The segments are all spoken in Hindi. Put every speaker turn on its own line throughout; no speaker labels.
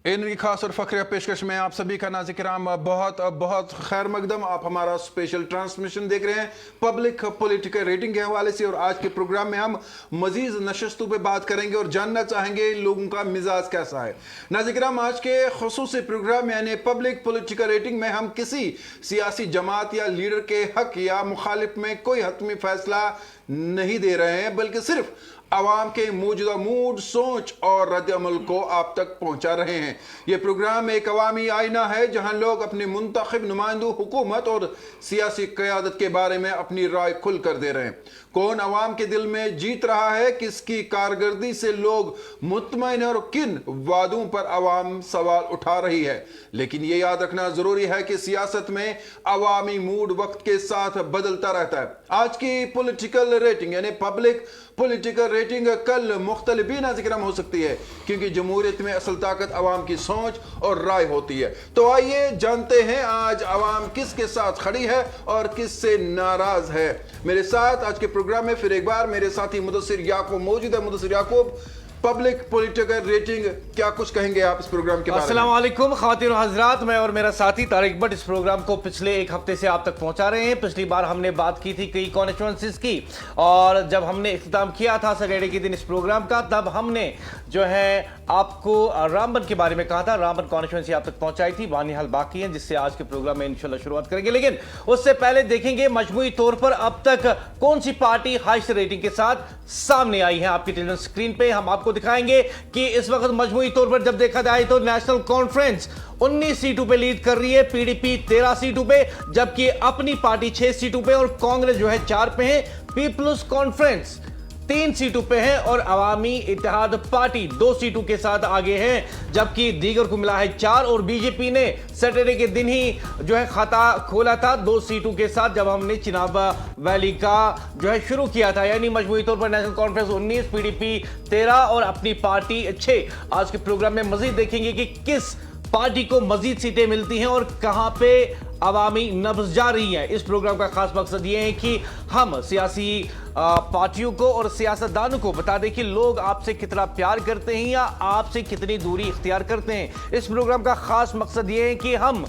इनकी खास और फखरिया पेशकश में आप सभी का नाज़िर-ए-किराम बहुत बहुत खैर मकदम। आप हमारा स्पेशल ट्रांसमिशन देख रहे हैं पब्लिक पॉलिटिकल रेटिंग के हवाले से, और आज के प्रोग्राम में हम मजीद नशस्तों पे बात करेंगे और जानना चाहेंगे लोगों का मिजाज कैसा है। नाज़िर-ए-किराम, आज के खुसूसी प्रोग्राम यानी पब्लिक पॉलिटिकल रेटिंग में हम किसी सियासी जमात या लीडर के हक या मुखालिफ में कोई हतमी फैसला नहीं दे रहे हैं, बल्कि सिर्फ आवाम के मौजूदा मूड, सोच और रद्द-ए-अमल को आप तक पहुंचा रहे हैं। यह प्रोग्राम एक अवामी आईना है जहां लोग अपने मुंतखब नुमाइंदों, हुकूमत और सियासी क़यादत के बारे में अपनी राय खुल कर दे रहे हैं। कौन अवाम के दिल में जीत रहा है, किसकी कारकर्दगी से लोग मुतमईन है और किन वादों पर अवाम सवाल उठा रही है। लेकिन यह याद रखना जरूरी है कि सियासत में अवामी मूड वक्त के साथ बदलता रहता है। आज की पॉलिटिकल रेटिंग यानी पब्लिक पॉलिटिकल रेटिंग कल मुख्तलिफ भी नाज़िर-ए-किराम हो सकती है, क्योंकि जमहूरियत में असल ताकत अवाम की सोच और राय होती है। तो आइए जानते हैं आज अवाम किसके साथ खड़ी है और किससे नाराज है। मेरे साथ आज के प्रोग्राम में फिर एक बार मेरे साथी मुदस्सिर याकूब मौजूद है। मुदस्सिर याकूब, पब्लिक पॉलिटिकल रेटिंग, क्या कुछ कहेंगे आप इस प्रोग्राम के बारे में?
अस्सलाम वालेकुम ख़वातीन और हज़रात, मैं और मेरा साथी तारिक भट्ट इस प्रोग्राम को पिछले एक हफ्ते से आप तक पहुंचा रहे हैं। पिछली बार हमने बात की थी कई कॉन्स्टिट्यूंसीज की, और जब हमने इख्तिताम किया था सैटरडे के दिन इस प्रोग्राम का, तब हमने जो है आपको रामबन के बारे में कहा था। रामबन कॉन्स्टिट्यूंसी आप तक पहुंचाई थी, बानिहाल बाकी है, जिससे आज के प्रोग्राम में इंशाल्लाह शुरुआत करेंगे। लेकिन उससे पहले देखेंगे मजमूई तौर पर अब तक कौन सी पार्टी हाईएस्ट रेटिंग के साथ सामने आई है। आपकी टेलीविजन स्क्रीन पे हम आपको दिखाएंगे कि इस वक्त मजमूई तौर पर जब देखा जाए तो नेशनल कॉन्फ्रेंस 19 सीटों पे लीड कर रही है, पीडीपी 13 सीटों पे, जबकि अपनी पार्टी 6 सीटों पे और कांग्रेस जो है 4 पे है। पीपल्स कॉन्फ्रेंस 3 सीटों पे है और अवामी इत्तेहाद पार्टी 2 सीटों के साथ आगे है, जबकि दीगर को मिला है 4। और बीजेपी ने सैटरडे के दिन ही जो है खाता खोला था 2 सीटों के साथ, जब हमने चिनाब वैली का जो है शुरू किया था। यानी मजमूई तौर पर नेशनल कॉन्फ्रेंस 19, पीडीपी 13 और अपनी पार्टी 6। आज के प्रोग्राम में मजीद देखेंगे कि किस पार्टी को मजीद सीटें मिलती हैं और कहां पे अवामी नब्ज जा रही है। इस प्रोग्राम का खास मकसद यह है कि हम सियासी पार्टियों को और सियासतदानों को बता दें कि लोग आपसे कितना प्यार करते हैं या आपसे कितनी दूरी इख्तियार करते हैं। इस प्रोग्राम का खास मकसद यह है कि हम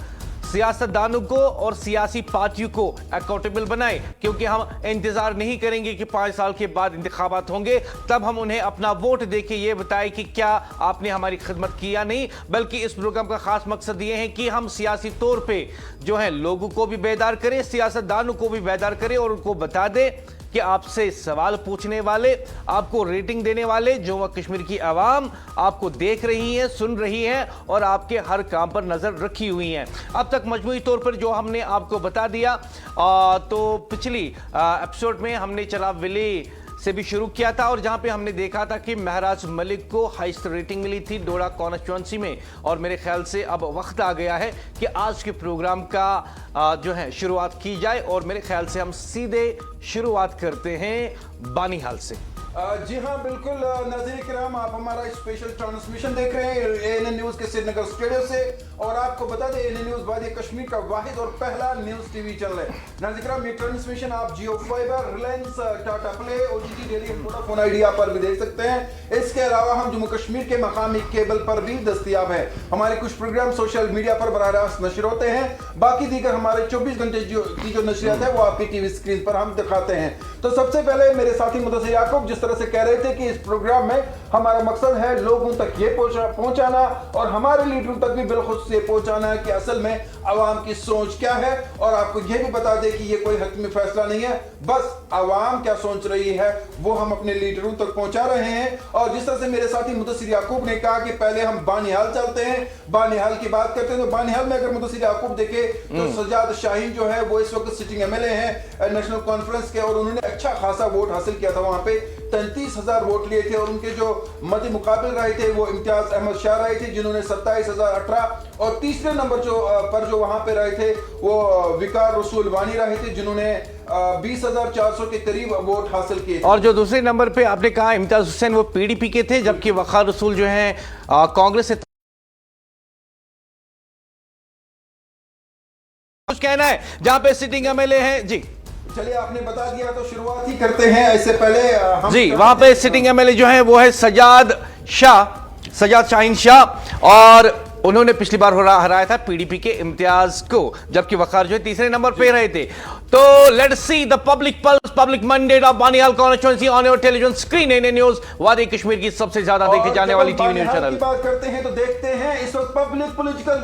सियासतदानों को और सियासी पार्टियों को अकाउंटेबल बनाएं, क्योंकि हम इंतजार नहीं करेंगे कि 5 साल के बाद इंतखाबात होंगे तब हम उन्हें अपना वोट देके ये बताएं कि क्या आपने हमारी खिदमत की या नहीं। बल्कि इस प्रोग्राम का खास मकसद ये है कि हम सियासी तौर पे जो है लोगों को भी बेदार करें, सियासतदानों को भी बेदार करें और उनको बता दें कि आपसे सवाल पूछने वाले, आपको रेटिंग देने वाले जम्मू कश्मीर की आवाम आपको देख रही है, सुन रही है और आपके हर काम पर नजर रखी हुई है। अब तक मजमूई तौर पर जो हमने आपको बता दिया, तो पिछली एपिसोड में हमने चनाब वैली से भी शुरू किया था, और जहां पे हमने देखा था कि महराज मलिक को हाईएस्ट रेटिंग मिली थी डोडा कॉन्स्टिट्यूंसी में। और मेरे ख्याल से अब वक्त आ गया है कि आज के प्रोग्राम का जो है शुरुआत की जाए, और मेरे ख्याल से हम सीधे शुरुआत करते हैं बानिहाल से।
जी हाँ, बिल्कुल नाज़िर-ए-किराम, आप हमारा स्पेशल ट्रांसमिशन देख रहे हैं एएनएन न्यूज़ के श्रीनगर स्टूडियो से। और आपको बता दें एएनएन न्यूज़ वादी कश्मीर का वाहिद और पहला न्यूज़ टीवी चैनल है। नाज़िर-ए-किराम, ये ट्रांसमिशन आप Jio fiber, Reliance, Tata play, OTT daily, Vodafone Idea पर भी देख सकते हैं। इसके अलावा हम जम्मू कश्मीर के मकामी केबल पर भी दस्तियाब है। हमारे कुछ प्रोग्राम सोशल मीडिया पर बराह रास्त नशर होते हैं, बाकी दीगर हमारे 24 घंटे की जो नशरियात है वो आपकी टीवी स्क्रीन पर हम दिखाते हैं। तो सबसे पहले मेरे साथी मुदस्सिर याकूब जिस तरह से कह रहे थे कि इस प्रोग्राम में हमारा मकसद है लोगों तक ये पहुंचाना और हमारे लीडरों तक भी बिलखुसूस ये पहुंचाना है कि असल में अवाम की सोच क्या है, और आपको ये भी बता दें कि ये कोई हतमी फैसला नहीं है, बस अवाम क्या सोच रही है वो हम अपने लीडरों तक पहुंचा रहे हैं। और जिस तरह से मेरे साथी मुदस्सिर याकूब ने कहा कि पहले हम बानिहाल चलते हैं, बानिहाल की बात करते हैं, तो बानिहाल में अगर मुदस्सिर याकूब देखे तो सज्जाद शाहीन जो है वो इस वक्त सिटिंग एमएलए हैं नेशनल कॉन्फ्रेंस के, और उन्होंने अच्छा खासा वोट हासिल किया था। वहां पे 33,000 वोट लिए थे, और उनके जो मध्य मुकाबिल रहे थे वो इम्तियाज अहमद शाह रहे थे जिन्होंने 27,018, और तीसरे नंबर पर जो वहां पे रहे थे वो विकार रसूल वानी रहे थे जिन्होंने 20,400 के करीब वोट हासिल किए।
और जो दूसरे नंबर पे आपने कहा इम्तियाज हुसैन, वो पीडीपी के थे, जबकि वकार रसूल जो है कांग्रेस से। कुछ कहना है जहां पे सिटिंग एमएलए हैं? जी
चलिए, आपने बता दिया तो शुरुआत ही करते हैं। इससे पहले हम
जी वहां पे सिटिंग एमएलए जो है वो है सज्जाद शाहीन शाह, और उन्होंने पिछली बार हराया था पीडीपी के इम्तियाज को, जबकि वकार जो है तीसरे नंबर पे रहे थे। तो let's see the public pulse, public mandate of Banihal constituency on your television screen. NA news, Wadi Kashmir की सबसे ज्यादा देखे जाने वाली टीवी न्यूज चैनल।
बात करते हैं तो देखते हैं इस वक्त पब्लिक पॉलिटिकल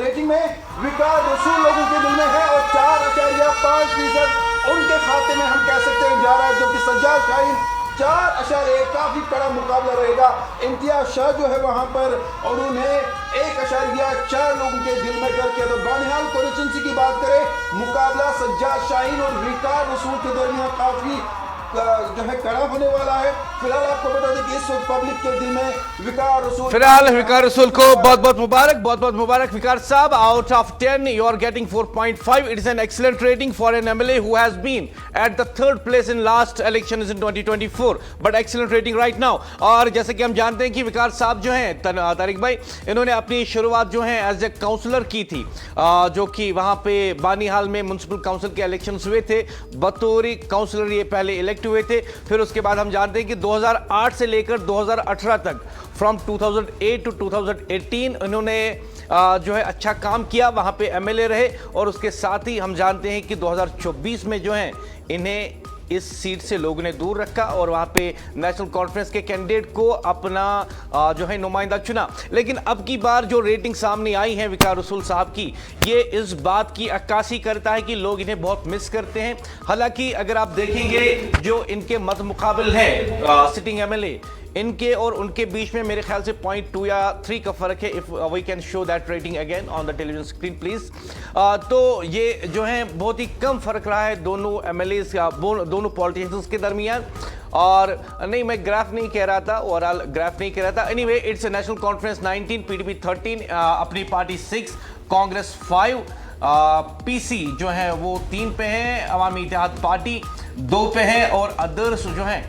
रेटिंग में विकास रसूल लोगों के दिल में है और 4.5% उनके खाते में हम कह सकते हैं जा रहा है, जबकि सज्जाद शाहीन 4.1, काफी कड़ा मुकाबला रहेगा। इम्तियाज शाह जो है वहां पर और उन्हें 1.4 लोगों के दिल में करके। तो बानिहाल कॉन्स्टिट्यूएंसी की बात करें, मुकाबला सज्जाद शाहीन और विकास रसूल के दरमियान काफी जो है कड़ा होने वाला है। फिलहाल आपको बता दें कि इस वक्त पब्लिक के दिल में विकार रसूल,
फिलहाल विकार रसूल को बहुत बहुत मुबारक Vikar Sahab. Out of 10 you are getting 4.5. It is an excellent rating for an MLA who has been at the third place in last election in 2024, but excellent rating right now. और जैसे कि हम जानते हैं कि विकार साहब जो हैं तारिक भाई, इन्होंने अपनी शुरुआत जो है एज ए काउंसलर की थी, जो कि वहां पे बानिहाल में म्युनिसिपल काउंसिल के इलेक्शन हुए थे। बतौर काउंसलर ये पहले इलेक्ट हुए थे। फिर उसके बाद हम जानते हैं कि 2008 से लेकर 2018 तक, फ्रॉम 2008 टू 2018 इन्होंने जो है अच्छा काम किया, वहां पे एमएलए रहे। और उसके साथ ही हम जानते हैं कि 2024 में जो है इन्हें इस सीट से लोगों ने दूर रखा और वहां पे नेशनल कॉन्फ्रेंस के कैंडिडेट को अपना जो है नुमाइंदा चुना। लेकिन अब की बार जो रेटिंग सामने आई है विकार रसूल साहब की, ये इस बात की अक्कासी करता है कि लोग इन्हें बहुत मिस करते हैं। हालांकि अगर आप देखेंगे जो इनके मत मुकाबिल है सिटिंग एमएलए, इनके और उनके बीच में मेरे ख्याल से 0.2 या 3 का फर्क है। If we can show that rating again on the television screen please. तो ये जो है बहुत ही कम फर्क रहा है दोनों एमएलएस या दोनों पॉलिटिशियंस के दरमियान। और नहीं, मैं ग्राफ नहीं कह रहा था, ओवरऑल ग्राफ नहीं कह रहा था। Anyway, it's national conference 19, PDP 13, अपनी पार्टी 6, कांग्रेस 5, पीसी जो है वो 3 पे है, अवामी इत्तेहाद पार्टी 2 पे है और अदर्स जो है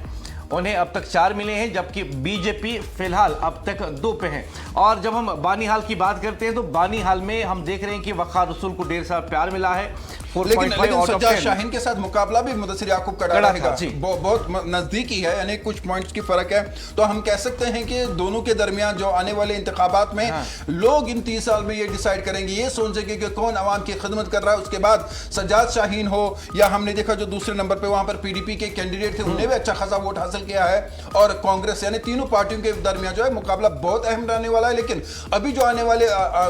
उन्हें अब तक 4 मिले हैं, जबकि बीजेपी फिलहाल अब तक 2 पे है। और जब हम बानिहाल की बात करते हैं तो बानिहाल में हम देख रहे हैं कि वकार रसूल को ढेर सारा प्यार मिला है।
लेकिन सज्जाद शाहीन के साथ मुकाबला भी मुदस्सिर याकूब का रहेगा, बहुत नजदीकी है, यानी कुछ पॉइंट्स की फर्क है। तो हम कह सकते हैं कि दोनों के दरमियान जो आने वाले इंतखाबात में लोग इन 30 साल में ये डिसाइड करेंगे, ये सोचेंगे कि कौन आवाम की खिदमत कर रहा है। उसके बाद सज्जाद शाहीन हो या हमने देखा जो दूसरे नंबर पे वहां पर पीडीपी के कैंडिडेट थे, उन्हें भी अच्छा खासा वोट हासिल किया है। और कांग्रेस, यानी तीनों पार्टियों के दरमियान जो है मुकाबला बहुत अहम रहने वाला है। लेकिन अभी जो आने वाले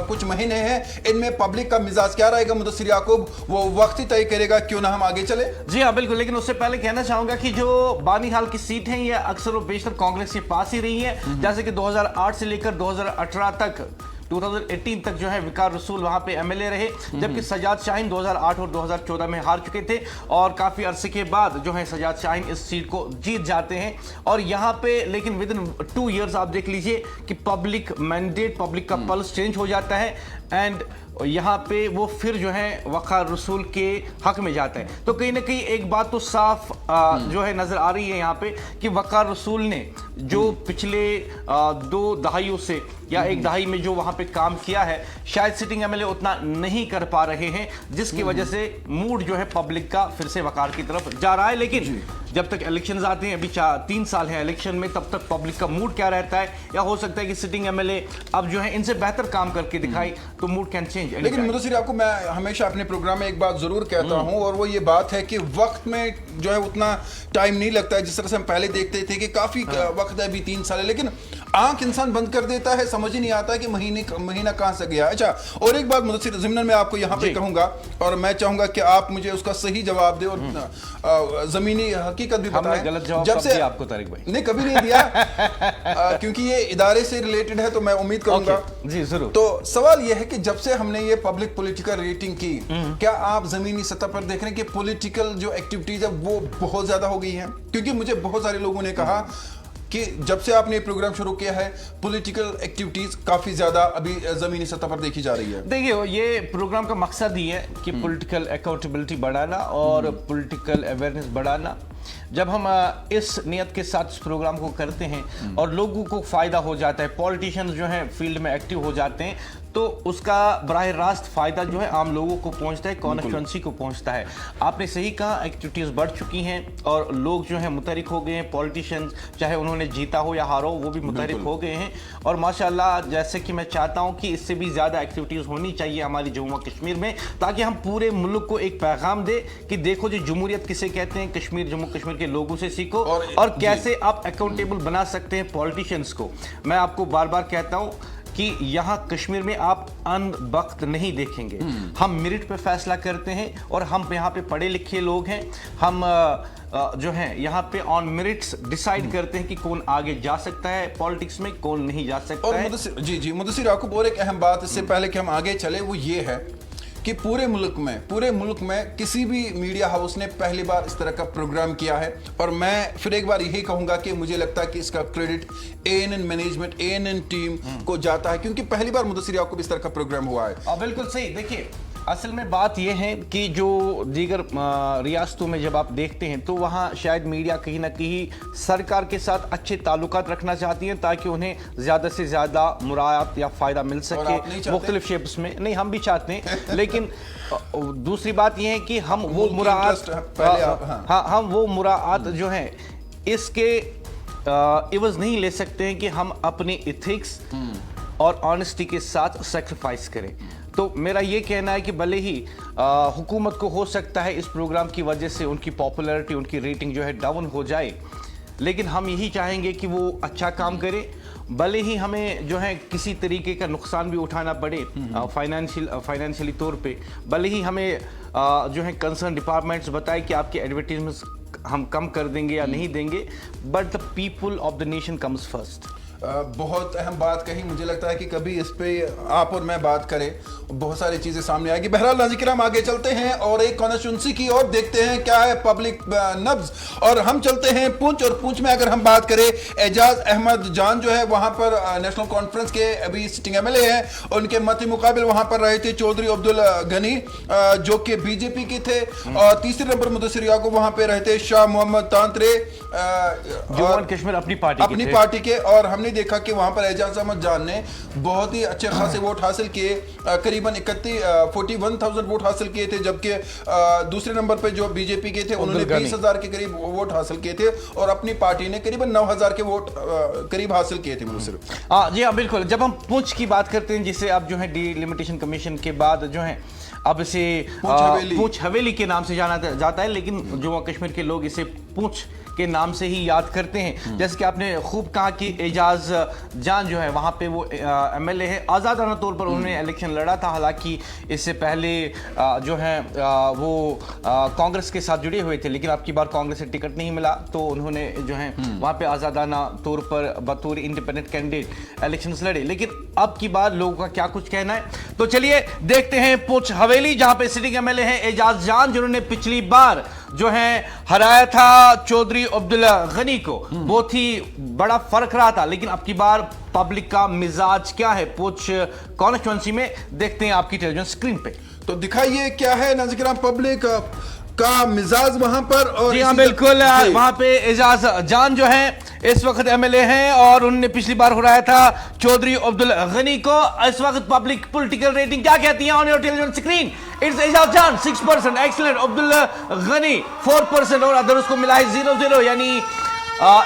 कुछ महीने हैं, इनमें पब्लिक का मिजाज क्या रहेगा मुदस्सिर याकूब, वो वक्त ही तय करेगा। क्यों ना हम आगे चले। जी
हाँ, बिल्कुल। लेकिन उससे पहले कहना चाहूंगा कि जो बानिहाल की सीट है ये अक्सर और बेशतर कांग्रेस के पास ही रही है। जैसे कि 2008 से लेकर 2018 तक, 2018 तक जो है विकार रसूल वहां पे एमएलए रहे, जबकि सज्जाद शाहीन 2008 और 2014 में हार चुके थे। और काफी अरसे के बाद जो है सज्जाद शाहीन इस सीट को जीत जाते हैं। और यहां पे लेकिन विद इन 2 इयर्स आप देख लीजिए कि पब्लिक मैंडेट, पब्लिक का पल्स चेंज हो जाता है एंड यहां पे वो फिर जो है वकार रसूल के हक में जाता है। तो कहीं ना कहीं एक बात तो साफ जो है नजर आ रही है यहां पे कि वकार रसूल ने जो पिछले 2 दहाइयों से या 1 दहाई में जो वहां पे काम किया है, शायद सिटिंग एमएलए उतना नहीं कर पा रहे हैं, जिसकी वजह से मूड जो है पब्लिक का फिर से वकार की तरफ जा रहा है। लेकिन जब तक इलेक्शंस आते हैं, अभी 3 साल हैं इलेक्शन में, तब तक पब्लिक का मूड क्या रहता है, या हो सकता है कि सिटिंग एमएलए अब जो है इनसे बेहतर काम करके दिखाई तो मूड कैन चेंज।
लेकिन मुदस्सिर आपको मैं हमेशा अपने प्रोग्राम में एक बात जरूर कहता हूं, और वो ये बात है कि वक्त में जो है उतना टाइम नहीं लगता है जिस तरह से हम पहले देखते थे कि काफी वक्त है, अभी 3 साल है, लेकिन आंख इंसान बंद कर देता है, समझ ही नहीं आता कि महीना कहां से गया। अच्छा, और एक बात मुदस्सिर ज़िमनन मैं आपको यहां पे कहूंगा और मैं चाहूंगा कि आप मुझे उसका सही जवाब दें और जमीनी हकीकत भी बताएं।
गलत जवाब जब से आपको तारिक भाई
नहीं कभी नहीं दिया क्योंकि ये इदारे से रिलेटेड है, तो मैं उम्मीद करूंगा।
जी जरूर।
तो सवाल यह है कि जब से हमने ये पब्लिक पॉलिटिकल रेटिंग की, क्या आप जमीनी सतह पर देख रहे हैं कि पॉलिटिकल जो एक्टिविटीज है वो बहुत ज्यादा हो गई हैं? क्योंकि मुझे बहुत सारे लोगों ने कहा कि जब से आपने प्रोग्राम शुरू किया है पॉलिटिकल एक्टिविटीज काफी ज्यादा अभी जमीनी सतह पर देखी जा रही है।
देखिए, ये प्रोग्राम का मकसद ही है कि पॉलिटिकल अकाउंटेबिलिटी बढ़ाना और पॉलिटिकल अवेयरनेस बढ़ाना। जब हम इस नियत के साथ इस प्रोग्राम को करते हैं और लोगों को फायदा हो जाता है, पॉलिटिशियंस जो हैं फील्ड में एक्टिव हो जाते हैं, तो उसका बराह रास्त फायदा जो है आम लोगों को पहुंचता है, कॉन्स्टिट्यूंसी को पहुंचता है। आपने सही कहा, एक्टिविटीज बढ़ चुकी हैं और लोग जो है मुतहरिक हो गए हैं। पॉलिटिशियंस चाहे उन्होंने जीता हो या हारा हो, वो भी मुतहरिक हो गए हैं। और माशाल्लाह, जैसे कि मैं चाहता हूं कि इससे भी ज्यादा एक्टिविटीज होनी चाहिए हमारी जम्मू कश्मीर में, ताकि हम पूरे मुल्क को एक पैगाम दे कि देखो जी जमहूरियत किसे कहते हैं, कश्मीर जम्मू कश्मीर के लोगों से सीखो और कैसे आप अकाउंटेबल बना सकते हैं पॉलिटिशियंस को। मैं आपको बार बार कहता हूं कि यहां कश्मीर में आप अनबख्त नहीं देखेंगे। हम मेरिट पे फैसला करते हैं और हम यहां पे पढ़े लिखे लोग हैं। हम जो है यहाँ पे ऑन मेरिट्स डिसाइड करते हैं कि कौन आगे जा सकता है पॉलिटिक्स में, कौन नहीं जा सकता
और
है।
जी मुदस्सिर याकूब, और एक अहम बात इससे पहले कि हम आगे चले वो ये है कि पूरे मुल्क में किसी भी मीडिया हाउस ने पहली बार इस तरह का प्रोग्राम किया है। और मैं फिर एक बार यही कहूंगा कि मुझे लगता है कि इसका credit ANN management, ANN team को जाता है, क्योंकि पहली बार मुदस्सिर याकूब इस तरह का प्रोग्राम हुआ है।
बिल्कुल सही। देखिए, असल में बात यह है कि जो दीगर रियासतों में जब आप देखते हैं तो वहाँ शायद मीडिया कहीं ना कहीं सरकार के साथ अच्छे ताल्लुकात रखना चाहती है, ताकि उन्हें ज़्यादा से ज़्यादा मुरायत या फ़ायदा मिल सके मुख्तलिफ शेप्स में। नहीं, हम भी चाहते हैं, लेकिन दूसरी बात यह है कि हम वो मुरायत, हम वो मुरायत जो है इसके इवज़ नहीं ले सकते हैं कि हम अपनी इथिक्स और ऑनेस्टी के साथ सेक्रीफाइस करें। तो मेरा ये कहना है कि भले ही हुकूमत को हो सकता है इस प्रोग्राम की वजह से उनकी पॉपुलैरिटी, उनकी रेटिंग जो है डाउन हो जाए, लेकिन हम यही चाहेंगे कि वो अच्छा काम करे। भले ही हमें जो है किसी तरीके का नुकसान भी उठाना पड़े फाइनेंशियली तौर पे, भले ही हमें जो है कंसर्न डिपार्टमेंट्स बताए कि आपके एडवर्टीजमेंट्स हम कम कर देंगे या नहीं देंगे, but the people of the nation comes first.
बहुत अहम बात कही। मुझे लगता है कि कभी इस पे आप और मैं बात करें, बहुत सारी चीजें सामने आएगी। बहरहाल नाज़रीन, हम आगे चलते हैं और एक कॉन्स्टिट्यूंसी की और देखते हैं क्या है पब्लिक नब्ज। और हम चलते हैं पूंछ, और पूंछ में अगर हम बात करें, एजाज अहमद जान जो है वहां पर नेशनल कॉन्फ्रेंस के अभी सिटिंग MLA हैं। उनके मत मुकाबिल वहां पर रहे थे चौधरी अब्दुल गनी जो कि BJP के थे, और तीसरे नंबर मुदस्सिर याकूब वहां पे रहते शाह मोहम्मद तांत्रे
जम्मू कश्मीर अपनी
पार्टी के। और हमने देखा कि वहां पर एजाज अहमद जान ने बहुत ही अच्छे खासे वोट हासिल किए, करीबन 41,000 वोट हासिल किए थे, जबकि दूसरे नंबर पे जो BJP के थे उन्होंने 20,000 के करीब वोट हासिल किए थे, और अपनी पार्टी ने करीबन 9,000 के वोट करीब हासिल किए थे।
जी हाँ, बिल्कुल। जब हम पूंछ की बात करते हैं, जिसे अब जो है डिलिमिटेशन कमीशन के बाद जो है अब इसे पूंछ हवेली के नाम से जाना जाता है, लेकिन जम्मू कश्मीर के लोग इसे पूंछ के नाम से ही याद करते हैं। जैसे कि आपने खूब कहा कि एजाज जान जो है वहाँ पे वो MLA है, आज़ादाना तौर पर उन्होंने इलेक्शन लड़ा था। हालांकि इससे पहले जो है वो कांग्रेस के साथ जुड़े हुए थे, लेकिन अब की बार कांग्रेस से टिकट नहीं मिला, तो उन्होंने जो है वहाँ पे आज़ादाना तौर पर बतौर इंडिपेंडेंट कैंडिडेट इलेक्शंस लड़े। लेकिन अब की बार लोगों का क्या कुछ कहना है, तो चलिए देखते हैं पूंछ हवेली, जहाँ पे सिटिंग MLA है एजाज जान, जिन्होंने पिछली बार जो है हराया था चौधरी अब्दुल गनी को। बहुत ही बड़ा फर्क रहा था, लेकिन अब की बार पब्लिक का मिजाज क्या है पूंछ कॉन्स्टिट्यूंसी में, देखते हैं आपकी टेलीविजन स्क्रीन पे।
तो दिखाइए क्या है नाज़रीन पब्लिक का मिजाज वहां पर। और
जी हाँ, बिल्कुल। वहां पे एजाज जान जो है इस वक्त MLA हैं और उन्होंने पिछली बार हराया था चौधरी अब्दुल गनी को। इस वक्त पब्लिक पॉलिटिकल रेटिंग क्या कहती है on your television screen? It's Ejaz Jan 6%, excellent Abdul Ghani 4%, और अदर्स को मिला है 0-0। यानी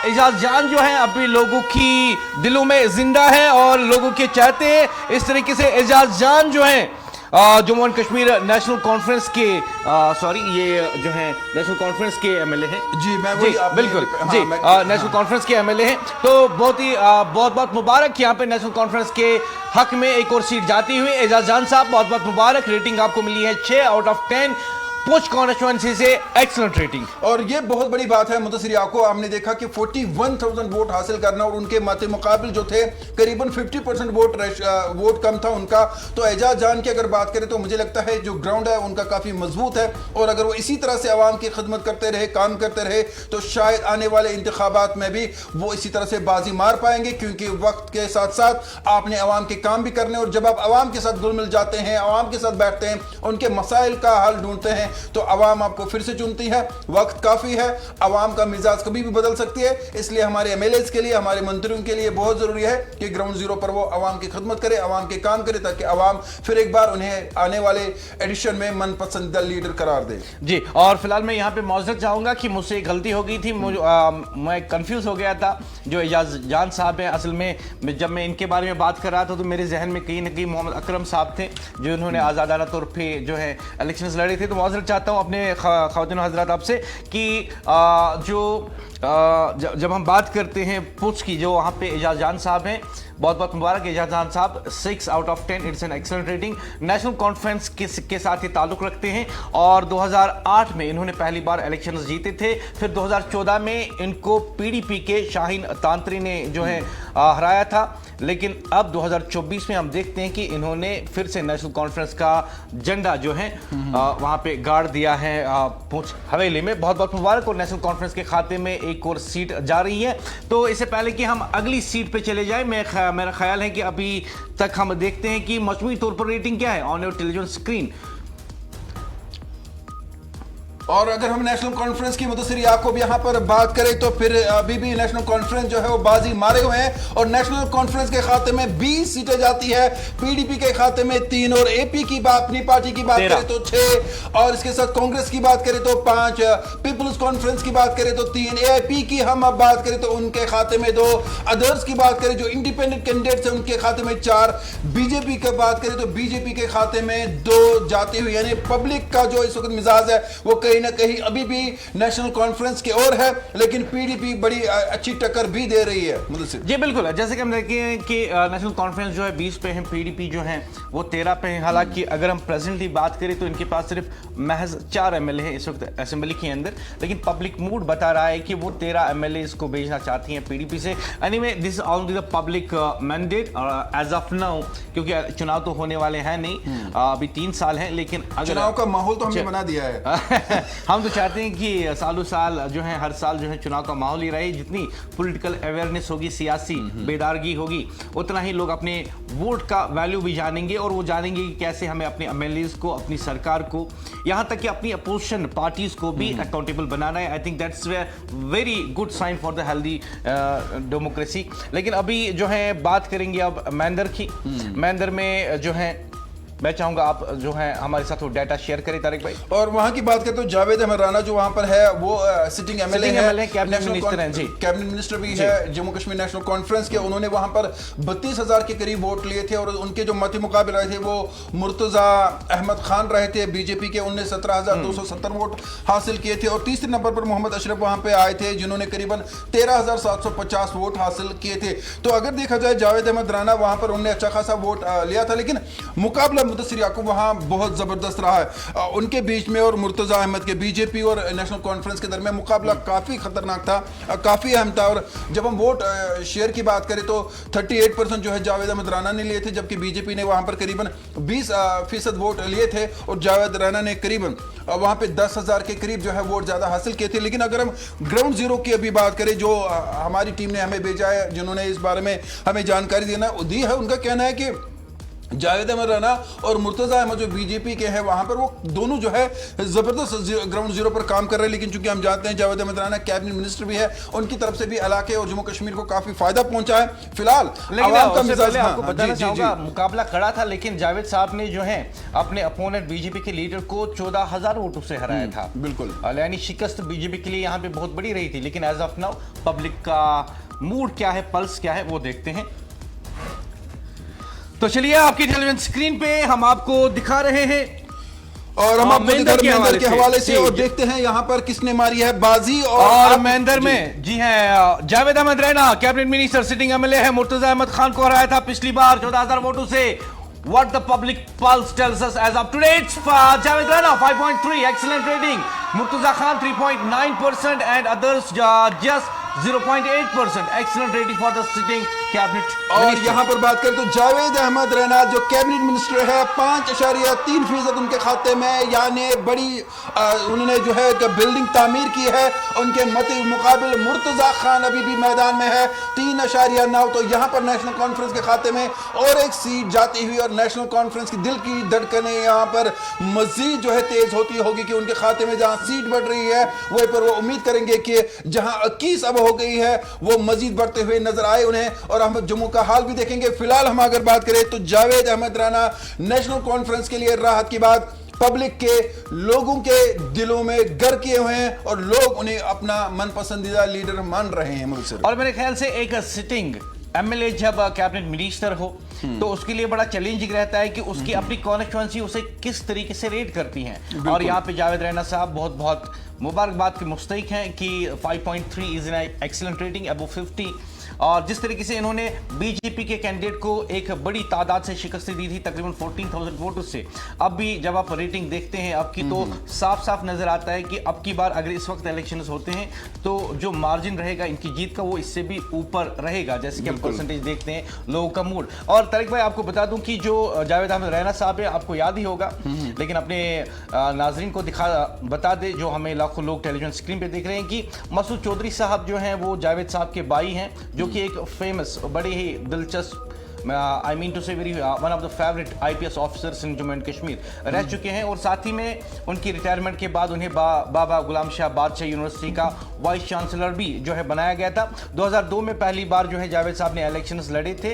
एजाज जान जो है अभी लोगों की दिलों में जिंदा है और लोगों के चाहते हैं। इस तरीके से एजाज जान जो है Jammu and Kashmir national conference के ये जो है नेशनल कॉन्फ्रेंस के MLA हैं।
जी, मैं
जी बिल्कुल। जी, नेशनल कॉन्फ्रेंस के MLA हैं, तो बहुत ही बहुत मुबारक। यहाँ पे नेशनल कॉन्फ्रेंस के हक में एक और सीट जाती हुई एजाज जान साहब, बहुत बहुत मुबारक। रेटिंग आपको मिली है 6/10, पूंछ कॉन्स्टिट्यूंसी से एक्सीलेंट रेटिंग।
और ये बहुत बड़ी बात है मुदस्सिर याकूब, हमने देखा कि 41,000 वोट हासिल करना, और उनके मत मुकाबिल जो थे करीबन 50% वोट कम था उनका। तो एजाज जान की अगर बात करें तो मुझे लगता है जो ग्राउंड है उनका काफी मजबूत है, और अगर वो इसी तरह से आवाम की खिदमत करते रहे, काम करते रहे, तो शायद आने वाले इंतखाबात में भी वो इसी तरह से बाजी मार पाएंगे। क्योंकि वक्त के साथ साथ आपने आवाम के काम भी करने, और जब आप आवाम के साथ घुल मिल जाते हैं, आवाम के साथ बैठते हैं, उनके मसाइल का हल ढूंढते हैं, तो अवाम आपको फिर से चुनती है। वक्त काफी है, अवाम का मिजाज कभी भी बदल सकती है, इसलिए हमारे एमएलएस के लिए, हमारे मंत्रियों के लिए बहुत जरूरी है कि ग्राउंड जीरो पर वो अवाम की खिदमत करे, अवाम के काम करे, ताकि अवाम फिर एक बार उन्हें आने वाले एडिशन में मनपसंद लीडर करार दे।
जी, और फिलहाल मैं यहाँ पे मौजूद चाहूंगा कि मुझसे एक गलती हो गई थी, मैं कंफ्यूज हो गया था। जो एजाज जान साहब हैं, असल में जब मैं इनके बारे में बात कर रहा था तो मेरे जहन में कहीं ना कहीं मोहम्मद अकरम साहब थे, जो इन्होंने आज़ादाना तौर पे जो है इलेक्शंस लड़े थे। तो मौजूद चाहता हूँ अपने ख़वातीन हज़रात आपसे कि जब हम बात करते हैं पुछ की, जो वहाँ पे एजाज जान साहब हैं, बहुत बहुत मुबारक एजाज जान साहब, 6 out of 10, it's an excellent rating. National conference के साथ ये ताल्लुक रखते हैं और 2008 में इन्होंने पहली बार इलेक्शंस जीते थे। फिर 2014 में इनको पीडीपी के शाहीन तांत्री ने जो है हराया था। लेकिन अब 2024 में हम देखते हैं कि इन्होंने फिर से नेशनल कॉन्फ्रेंस का झंडा जो है वहां पे गाड़ दिया है पुंछ हवेली में। बहुत बहुत मुबारक। और नेशनल कॉन्फ्रेंस के खाते में एक और सीट जा रही है। तो इससे पहले कि हम अगली सीट पे चले जाए, मेरा ख्याल है कि अभी तक हम देखते हैं कि मजमूई तौर पर रेटिंग क्या है ऑन योर टेलीविजन स्क्रीन।
और अगर हम नेशनल कॉन्फ्रेंस की मुदस्सिर याकूब यहाँ पर बात करें तो फिर अभी भी नेशनल कॉन्फ्रेंस जो है वो बाजी मारे हुए हैं और नेशनल कॉन्फ्रेंस के खाते में 20 सीटें जाती है, पीडीपी के खाते में 3 और एपी की बात, अपनी पार्टी की बात करें तो 6 और इसके साथ कांग्रेस की बात करें तो 5, पीपल्स कॉन्फ्रेंस की बात करें तो 3, एआईपी की हम अब बात करें तो उनके खाते में 2, अदर्स की बात करें जो इंडिपेंडेंट कैंडिडेट्स हैं उनके खाते में 4, बीजेपी की बात करें तो बीजेपी के खाते में 2 जाती हुई। यानी पब्लिक का जो इस वक्त मिजाज है वो कहीं ना कहीं अभी भी नेशनल कॉन्फ्रेंस की ओर है, लेकिन पीडीपी बड़ी अच्छी टक्कर भी दे रही है।
जी बिल्कुल, जैसे कि हम देखें हैं कि नेशनल कॉन्फ्रेंस जो है 20 पे है, पीडीपी जो है वो 13 पे है। हालांकि अगर हम प्रेजेंटली बात करें तो इनके पास सिर्फ महज 4 एमएलए हैं इस वक्त असेंबली के अंदर, लेकिन पब्लिक मूड बता रहा है कि वो 13 एमएलए को भेजना चाहती हैं पीडीपी से। Anyway, this only the public mandate as of now, क्योंकि चुनाव तो होने वाले हैं नहीं, अभी 3 साल हैं। लेकिन
चुनाव का माहौल तो हमने बना दिया है।
हम तो चाहते हैं कि सालों साल जो है हर साल जो है चुनाव का माहौल ही रहे। जितनी पॉलिटिकल अवेयरनेस होगी, सियासी बेदारगी होगी, उतना ही लोग अपने वोट का वैल्यू भी जानेंगे और वो जानेंगे कि कैसे हमें अपने एमएलएस को, अपनी सरकार को, यहाँ तक कि अपनी अपोजिशन पार्टीज को भी अकाउंटेबल बनाना है। I think that's very good sign for the healthy democracy. लेकिन अभी जो है बात करेंगे अब मैंदर की। मैंदर में जो है मैं चाहूंगा आप जो है हमारे साथ वो डाटा शेयर करें तारिक भाई।
और वहां की बात करें तो जावेद अहमद राना जो वहां पर है वो सिटिंग एमएलए है,
कैबिनेट मिनिस्टर हैं। जी,
कैबिनेट मिनिस्टर भी है जम्मू कश्मीर नेशनल कॉन्फ्रेंस के। उन्होंने वहां पर 32,000 के करीब वोट लिए थे और उनके जो मत मुकाबले रहे थे वो मुर्तजा अहमद खान रहे थे बीजेपी के। उन्होंने 17,270 वोट हासिल किए थे। और तीसरे नंबर पर मोहम्मद अशरफ वहां पे आए थे जिन्होंने करीबन 13,750 वोट हासिल किए थे। तो अगर देखा जाए जावेद अहमद राना वहां पर उन्होंने अच्छा खासा वोट लिया था, लेकिन मुकाबला मुदस्सिर याकूब वहां बहुत जबरदस्त रहा है उनके बीच में और मुर्तजा अहमद के। बीजेपी और नेशनल कॉन्फ्रेंस के दरमियान मुकाबला काफी खतरनाक था, काफी अहम था। और जब हम वोट शेयर की बात करें तो 38% जो है जावेद अहमद राना ने लिए थे, जबकि बीजेपी ने वहां पर करीबन 20% वोट लिए थे और जावेद राना ने करीबन वहां पे 10,000 के करीब जो है वोट ज्यादा हासिल किए थे। लेकिन अगर हम ग्राउंड जीरो की अभी बात करें, जो हमारी टीम ने हमें भेजा है, जिन्होंने इस बारे में हमें जानकारी दी है, उनका कहना है कि जावेद अहमद राना और मुर्तजा अहमद जो बीजेपी के हैं वहां पर वो दोनों जो है जबरदस्त ग्राउंड जीरो पर काम कर रहे हैं। लेकिन चूंकि हम जानते हैं जावेद अहमद राना कैबिनेट मिनिस्टर भी है, उनकी तरफ से भी इलाके और जम्मू कश्मीर को काफी फायदा पहुंचा है। फिलहाल
आवाम का मिजाज आपको बताना चाहूंगा, मुकाबला खड़ा था, लेकिन जावेद साहब ने जो है अपने अपोनेंट बीजेपी के लीडर को 14,000 वोटों से हराया था।
बिल्कुल,
यानी शिकस्त बीजेपी के लिए यहाँ पे बहुत बड़ी रही थी। लेकिन एज ऑफ नाउ पब्लिक का मूड क्या है, पल्स क्या है, वो देखते हैं। तो चलिए आपकी टेलीविजन स्क्रीन पे हम आपको दिखा रहे हैं
और हम आपको मेंदर के हवाले से और देखते हैं यहाँ पर किसने मारी है बाजी।
और मेंदर में जी है Javed Ahmed Rana cabinet minister, sitting MLA है, मुर्तजा अहमद खान को हराया था पिछली बार 14,000 वोटों से। What the public pulse tells us as of today, it's Javed Rana 5.3, excellent rating. Murtaza Khan 3.9% and others just 0.8%. Excellent rating for the sitting cabinet
और
minister.
यहाँ पर बात करें तो जावेद अहमद रैना जो कैबिनेट मिनिस्टर है 5.3% उनके खाते में, यानी बड़ी उन्होंने जो है बिल्डिंग तामीर की है। उनके मत मुकाबिल मुर्तजा खान अभी भी मैदान में है 3.9। तो यहाँ पर नेशनल कॉन्फ्रेंस के खाते में और एक सीट जाती हुई और नेशनल कॉन्फ्रेंस की दिल की धड़कनें यहाँ पर मजीद जो है तेज होती होगी कि उनके खाते में जहाँ सीट बढ़ रही है वहीं पर वो उम्मीद करेंगे कि जहाँ 21 अब हो गई है वो मजीद बढ़ते हुए नजर आए उन्हें। और हम जम्मू का हाल भी देखेंगे। फिलहाल हम अगर बात करें तो जावेद अहमद राना नेशनल कॉन्फ्रेंस के लिए राहत की बात पब्लिक के लोगों के दिलों में घर किए हुए हैं और लोग उन्हें अपना मनपसंदीदा लीडर मान रहे हैं। मुझसे
और मेरे ख्याल से एक सिटिंग एमएलए जब कैबिनेट मिनिस्टर हो तो उसके लिए बड़ा चैलेंजिंग रहता है कि उसकी अपनी कॉन्स्टिट्यूएंसी उसे किस तरीके से रेट करती हैं। और यहाँ पे जावेद रैना साहब बहुत बहुत मुबारकबाद के मुस्तहिक हैं कि 5.3 is an excellent rating above 50। और जिस तरीके से इन्होंने बीजेपी के कैंडिडेट को एक बड़ी तादाद से शिकस्त दी थी, तकरीबन 14,000 वोटों से। अब भी जब आप रेटिंग देखते हैं अब की तो साफ साफ नजर आता है कि अब की बार अगर इस वक्त इलेक्शन होते हैं तो जो मार्जिन रहेगा इनकी जीत का वो इससे भी ऊपर रहेगा, जैसे कि हम परसेंटेज देखते हैं लोगों का मूड। और तारिक भाई आपको बता दूं कि जो जावेद अहमद रैना साहब है आपको याद ही होगा, लेकिन अपने नाजरीन को बता दे जो हमें लाखों लोग टेलीविजन स्क्रीन पे देख रहे हैं कि मसूद चौधरी साहब जो हैं वो जावेद साहब के भाई हैं, जो कि एक फेमस बड़ी ही दिलचस्प आई मीन टू से very one of the favourite IPS officers in Jammu and Kashmir रह चुके हैं। और साथ ही में उनकी रिटायरमेंट के बाद उन्हें बाबा गुलाम शाह बादशाह यूनिवर्सिटी का वाइस चांसलर भी जो है बनाया गया था। 2002 में पहली बार जो है जावेद साहब ने इलेक्शंस लड़े थे,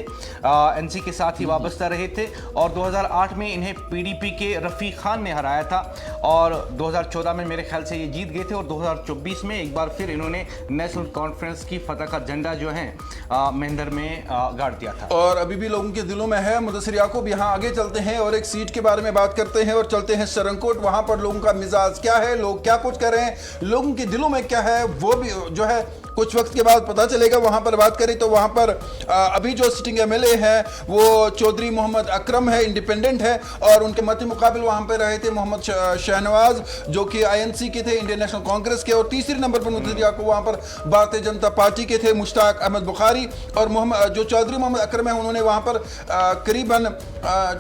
एनसी के साथ ही वाबस्ता रहे थे। और 2008 में इन्हें पीडीपी के रफीक खान ने हराया था और 2014 में मेरे ख्याल से ये जीत गए थे। और 2024 में एक बार फिर इन्होंने नेशनल कॉन्फ्रेंस की फतह का झंडा जो है महेंद्र में गाड़ दिया था
और अभी भी लोगों के दिलों में है। मुदस्सिर याकूब, यहाँ आगे चलते हैं और एक सीट के बारे में बात करते हैं और चलते हैं सरंगकोट। वहां पर लोगों का मिजाज क्या है, लोग क्या कुछ कर रहे हैं, लोगों के दिलों में क्या है, वो भी जो है कुछ वक्त के बाद पता चलेगा। वहां पर बात करें तो वहां पर अभी जो सिटिंग एमएलए है वो चौधरी मोहम्मद अकरम है, इंडिपेंडेंट है। और उनके मत मुकाबिल वहां पर रहे थे मोहम्मद शहनवाज जो कि आईएनसी के थे, इंडियन नेशनल कांग्रेस के। और तीसरे नंबर पर मुदस्सिर याकूब वहां पर भारतीय जनता पार्टी के थे, मुश्ताक अहमद बुखारी। और जो चौधरी मोहम्मद अकरम है उन्होंने वहां पर करीबन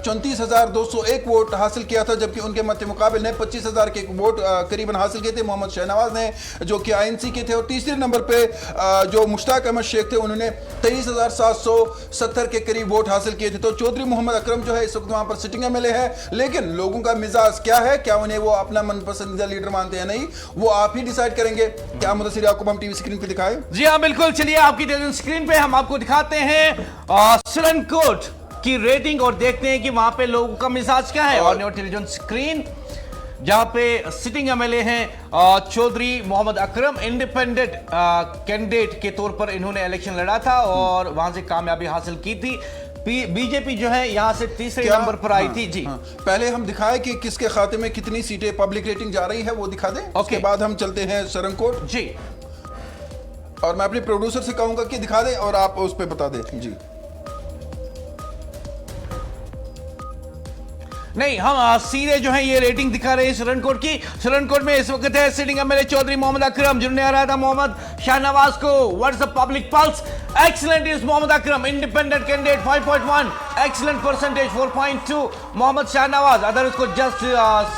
34,201 वोट हासिल किया था, जबकि उनके मत मुकाबिल ने 25,000 के वोट करीबन हासिल किए थे मोहम्मद शहनवाज ने जो कि आईएनसी के थे। और तीसरे नंबर पे जो मुश्ताक अहमद शेख थे उन्होंने 23,770 के करीब वोट हासिल किए थे। तो चौधरी मोहम्मद अकरम जो है इस वक्त वहां पर सिटिंग एमएलए है। लेकिन लोगों का मिजाज क्या है, क्या उन्हें वो अपना मनपसंदीदा लीडर मानते हैं, नहीं, वो आप ही डिसाइड करेंगे। क्या मुदस्सिर याकूब हम टीवी स्क्रीन पे दिखाएं?
जी हाँ बिल्कुल, चलिए आपकी टेलीविजन स्क्रीन पे हम आपको दिखाते हैं सरनकोट की रेटिंग और देखते हैं कि वहां पे लोगों का मिजाज क्या है। और टेलीविजन स्क्रीन जहां पे सिटिंग एमएलए हैं चौधरी मोहम्मद अकरम, इंडिपेंडेंट कैंडिडेट के तौर पर इन्होंने इलेक्शन लड़ा था और वहां से कामयाबी हासिल की थी। बीजेपी जो है यहां से तीसरे नंबर पर आई थी। जी
पहले हम दिखाएं कि किसके खाते में कितनी सीटें पब्लिक रेटिंग जा रही है, वो दिखा दें। उसके बाद हम चलते हैं सरंगकोट।
जी,
और मैं अपने प्रोड्यूसर से कहूंगा कि दिखा दें और आप उस पर बता दें। जी
नहीं, हम सीधे जो है ये रेटिंग दिखा रहे हैं सरनकोट की। सरनकोट में इस वक्त है सिटिंग एमएलए चौधरी मोहम्मद अकरम जिन्होंने हराया था मोहम्मद शाहनवाज को। What's the public pulse? Excellent is Mohammad Akram, independent candidate 5.1, excellent percentage 4.2 Mohammad Shahnawaz, other उसको जस्ट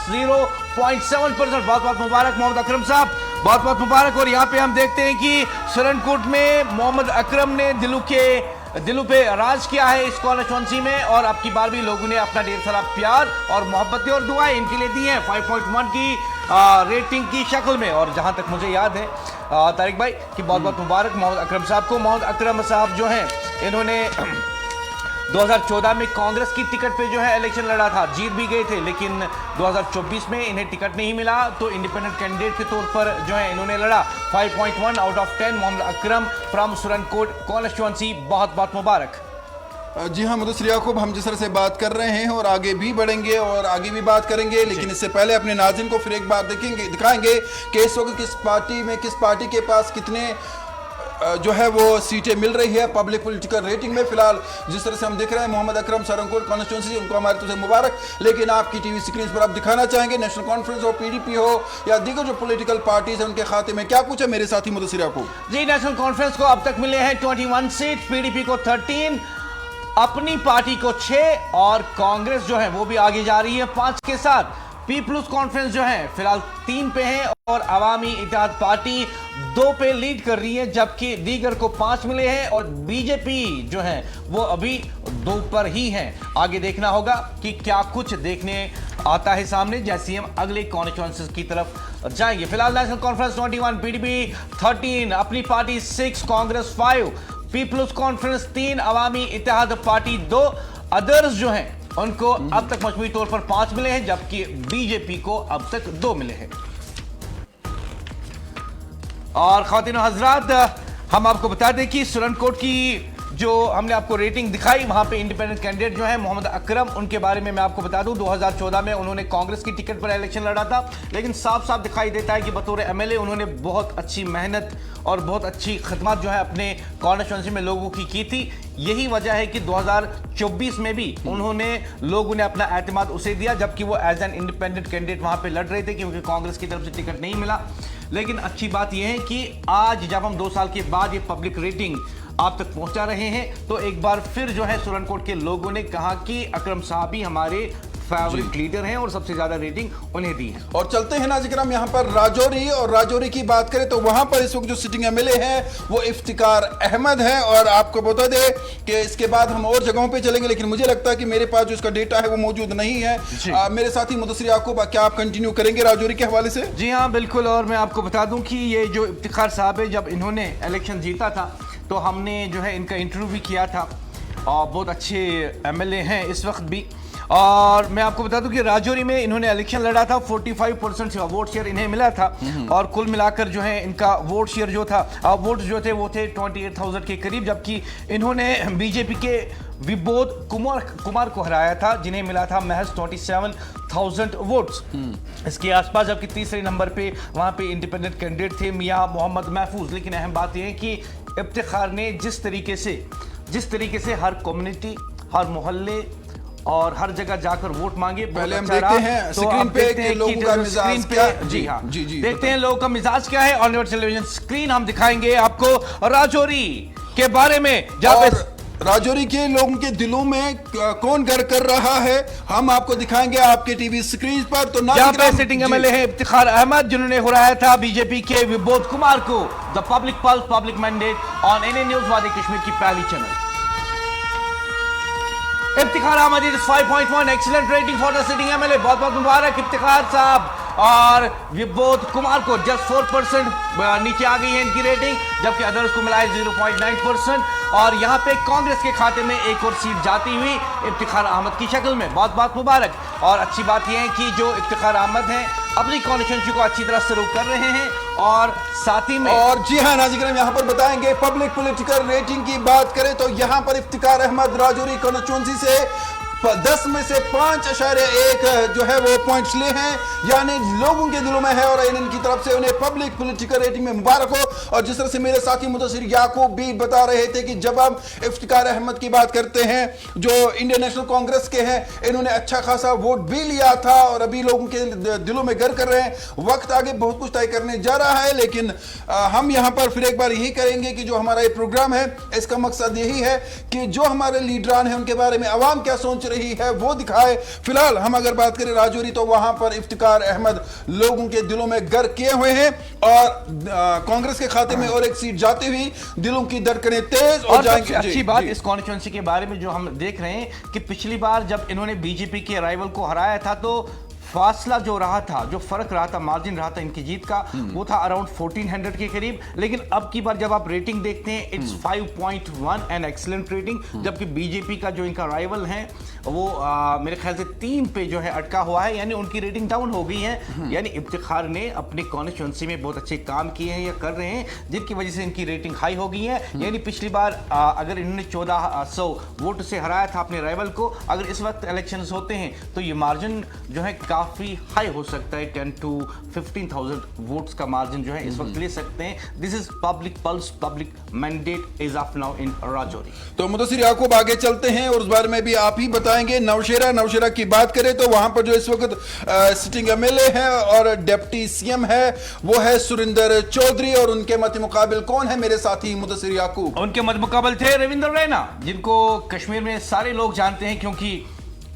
0.7%। बहुत बहुत मुबारक मोहम्मद अकरम साहब, बहुत बहुत मुबारक। और यहाँ पे हम देखते हैं कि सरनकोट में मोहम्मद अकरम ने दिलों पे राज किया है इस कॉन्स्टिट्यूएंसी में। और अब की बार भी लोगों ने अपना ढेर सारा प्यार और मोहब्बतें और दुआएं इनके लिए दी हैं 5.1 की रेटिंग की शक्ल में। और जहां तक मुझे याद है तारिक भाई कि बहुत बहुत मुबारक मोहम्मद अकरम साहब को। मोहम्मद अकरम साहब जो हैं इन्होंने 2014 में कांग्रेस की टिकट पे जो है इलेक्शन लड़ा था, जीत भी गए थे, लेकिन 2024 में इन्हें टिकट नहीं मिला तो इंडिपेंडेंट कैंडिडेट के तौर पर जो है इन्होंने लड़ा। 5.1 out of 10 Mohammad Akram from Surankote constituency, बहुत बहुत मुबारक।
जी हाँ मुदस्सिर याकूब, हम जिस तरह से बात कर रहे हैं और आगे भी बढ़ेंगे और आगे भी बात करेंगे, लेकिन इससे पहले अपने नाज़रीन को फिर एक बार दिखाएंगे कि इस वक्त किस पार्टी के पास कितने जो है वो सीटें मिल रही है पब्लिक पॉलिटिकल रेटिंग में। फिलहाल जिस तरह से हम देख रहे हैं मोहम्मद अकरम सरनकोट कॉन्स्टिट्यूंसी, उनको हमारी तरफ से मुबारक। लेकिन आपकी टीवी स्क्रीन पर आप दिखाना चाहेंगे नेशनल कॉन्फ्रेंस हो, पीडीपी हो या दीगर जो पॉलिटिकल पार्टीज हैं उनके खाते में क्या कुछ है? मेरे साथी मुदस्सिर याकूब
जी, नेशनल कॉन्फ्रेंस को अब तक मिले हैं 21 सीट, पीडीपी को 13, अपनी पार्टी को 6 और कांग्रेस जो है वो भी आगे जा रही है 5 के साथ। पीपल्स कॉन्फ्रेंस जो है फिलहाल 3 पे है और अवामी इत्तेहाद पार्टी 2 पे लीड कर रही है, जबकि दीगर को 5 मिले हैं और बीजेपी जो है वो अभी 2 पर ही है। आगे देखना होगा कि क्या कुछ देखने आता है सामने जैसे हम अगले कॉन्स्टिट्यूएंसीज की तरफ जाएंगे। फिलहाल नेशनल कॉन्फ्रेंस 21, पीडीपी 13, अपनी पार्टी 6, कांग्रेस 5, पीपल्स कॉन्फ्रेंस 3, अवामी इत्तेहाद पार्टी 2, अदर्स जो हैं उनको अब तक मजमूई तौर पर 5 मिले हैं, जबकि बीजेपी को अब तक 2 मिले हैं। और ख़वातीन और हज़रात, हम आपको बता दें कि सुरनकोट की जो हमने आपको रेटिंग दिखाई, वहां पे इंडिपेंडेंट कैंडिडेट जो है मोहम्मद अकरम, उनके बारे में मैं आपको बता दूं 2014 में उन्होंने कांग्रेस की टिकट पर इलेक्शन लड़ा था, लेकिन साफ साफ दिखाई देता है कि बतौर एमएलए उन्होंने बहुत अच्छी मेहनत और बहुत अच्छी खिदमत जो है अपने कॉन्स्टिट्यूंसी में लोगों की थी। यही वजह है कि 2024 में भी उन्होंने लोगों ने अपना एतमाद उसे दिया, जबकि वो एज एन इंडिपेंडेंट कैंडिडेट वहां पे लड़ रहे थे क्योंकि कांग्रेस की तरफ से टिकट नहीं मिला। लेकिन अच्छी बात यह है कि आज जब हम 2 साल के बाद ये पब्लिक रेटिंग आप तक पहुंचा रहे हैं, तो एक बार फिर जो है सुरनकोट के लोगों ने कहा कि अकरम साहब ही हमारे फेवरेट लीडर हैं और सबसे ज्यादा रेटिंग उन्हें दी है।
और चलते हैं नाज़रीन हम यहाँ पर राजौरी, और राजौरी की बात करें तो वहां पर इस वक्त जो सिटिंग एमएलए हैं वो इफ्तिकार अहमद है। और आपको बता दें कि इसके बाद हम और जगहों पे चलेंगे, लेकिन मुझे लगता है कि मेरे पास जो इसका डेटा है वो मौजूद नहीं है। मेरे साथी मुदस्सिर याकूब, क्या आप कंटिन्यू करेंगे राजौरी के हवाले से?
जी हाँ, बिल्कुल। और मैं आपको बता दूं कि ये जो इफ्तिकार साहब है, जब इन्होंने इलेक्शन जीता था तो हमने जो है इनका इंटरव्यू भी किया था और बहुत अच्छे एमएलए हैं इस वक्त भी। और मैं आपको बता दूं कि राजौरी में इन्होंने इलेक्शन लड़ा था, 45% वोट शेयर इन्हें मिला था और कुल मिलाकर जो है इनका वोट शेयर जो था, वोट जो थे वो थे 28,000 के करीब, जबकि इन्होंने बीजेपी के विबोध कुमार को हराया था जिन्हें मिला था महज 27,000 वोट्स इसके आसपास। जबकि तीसरे नंबर पे वहां पे इंडिपेंडेंट कैंडिडेट थे मियां मोहम्मद महफूज। लेकिन अहम बात यह है कि इफ्तिखार ने जिस तरीके से हर कम्युनिटी, हर मोहल्ले और हर जगह जाकर वोट मांगे,
पहले हम देखते हैं स्क्रीन पे कि लोगों का मिजाज क्या।
जी हाँ, देखते हैं लोगों का मिजाज क्या है। ऑन टेलीविजन स्क्रीन हम दिखाएंगे आपको राजौरी के बारे में, जहां पे
राजौरी के लोगों के दिलों में कौन घर कर रहा है हम आपको दिखाएंगे आपके टीवी स्क्रीन पर। तो
यहाँ पे सिटिंग एमएलए है इफ्तिखार अहमद, जिन्होंने हराया था बीजेपी के विबोध कुमार को। The public pulse, public mandate on NA news Wadi Kashmir की पहली channel. Iftikhar Ahmed is 5.1, excellent rating for the sitting MLA. बहुत बहुत मुबारक इफ्तिखार साहब। और विबोध कुमार को जस्ट 4% नीचे आ गई है इनकी रेटिंग, जबकि अदर्स को मिला है 0.9%। और यहाँ पे कांग्रेस के खाते में एक और सीट जाती हुई इफ्तिखार अहमद की शक्ल में। बहुत बहुत मुबारक। और अच्छी बात यह है कि जो इफ्तिखार अहमद हैं अपनी कॉन्स्टिट्यूंसी को अच्छी तरह शुरू कर रहे हैं और साथ ही में, और
जी हाँ नाज़रीन यहाँ पर बताएंगे पब्लिक पॉलिटिकल रेटिंग की बात करें तो यहाँ पर इफ्तिकार अहमद राजौरी कॉन्स्टिट्यूंसी से 10 में से 5.1 जो है वो पॉइंट्स ले हैं, यानी लोगों के दिलों में है और इनकी तरफ से उन्हें पब्लिक पॉलिटिकल रेटिंग में मुबारक हो। और जिस तरह से मेरे साथी मुदस्सिर याकूब भी बता रहे थे कि जब हम इफ्तिकार अहमद की बात करते हैं जो इंडियन नेशनल कांग्रेस के हैं, इन्होंने अच्छा खासा वोट भी लिया था और अभी लोगों के दिलों में घर कर रहे हैं। वक्त आगे बहुत कुछ तय करने जा रहा है, लेकिन हम यहाँ पर फिर एक बार यही करेंगे कि जो हमारा ये प्रोग्राम है इसका मकसद यही है कि जो हमारे लीडरान हैं उनके बारे में आवाम क्या सोच रही है वो दिखाए। फिलहाल हम अगर बात करें राजौरी तो वहां पर इफ्तिकार अहमद लोगों के दिलों में घर किए हुए हैं और कांग्रेस के खाते में और एक सीट जाती हुई दिलों की धड़कनें तेज और जाएंगी।
अच्छी बात इस कॉन्स्टिट्यूंसी के बारे में जो हम देख रहे हैं कि पिछली बार जब इन्होंने बीजेपी के राइवल को हराया था तो फासला जो रहा था, जो फर्क रहा था, मार्जिन रहा था इनकी जीत का, वो था अराउंड 1400 के करीब। लेकिन अब की बार जब आप रेटिंग देखते हैं इट्स 5.1 एन एक्सीलेंट रेटिंग, जबकि बीजेपी का जो इनका राइवल है वो मेरे ख्याल से 3 पे जो है अटका हुआ है, यानी उनकी रेटिंग डाउन हो गई है। यानी इफ्तिखार ने अपनी कॉन्स्टिट्यूंसी में बहुत अच्छे काम किए हैं या कर रहे हैं, जिनकी वजह से इनकी रेटिंग हाई हो गई है। यानी पिछली बार अगर इन्होंने 1400 वोट से हराया था अपने राइवल को, अगर इस वक्त इलेक्शन होते हैं तो ये मार्जिन जो है काफी हाई हो सकता है। 10 to 15,000 वोट्स का मार्जिन जो है इस वक्त ले सकते हैं। This is public pulse, public mandate is of now in Rajouri.
तो मुदस्सिर याकूब आगे चलते हैं और उस बारे में भी आप ही बताएंगे। नौशेरा की बात करें तो वहां पर जो इस वक्त सिटिंग एमएलए है और डिप्टी सीएम है वो है सुरिंदर चौधरी, और उनके मत मुकाबिल कौन है मेरे साथी मुदस्सिर याकूब?
उनके मत मुकाबल थे रविंद्र रैना, जिनको कश्मीर में सारे लोग जानते हैं क्योंकि